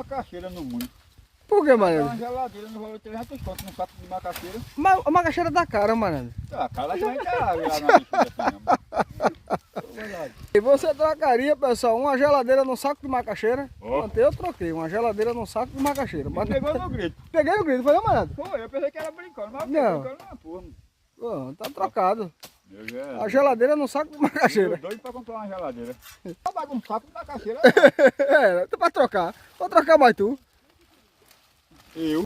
macaxeira no mundo. Por que, mano? Uma geladeira no valor de 300 conto num saco de macaxeira. Mas a macaxeira dá cara, mano. Ah, cara, já vem cá, lá na verdade. E você trocaria, pessoal, uma geladeira num saco de macaxeira? Ó. Ontem eu troquei uma geladeira num saco de macaxeira. Mas Pegou no grito. peguei o grito, foi não, mano? Foi, eu pensei que era brincando, mas Não. brincando não é porra. Pô, tá trocado. Eu já... A geladeira num saco de macaxeira. Doido pra comprar uma geladeira. Só paga um saco de macaxeira. É, pra trocar. Vou trocar mais tu. Eu?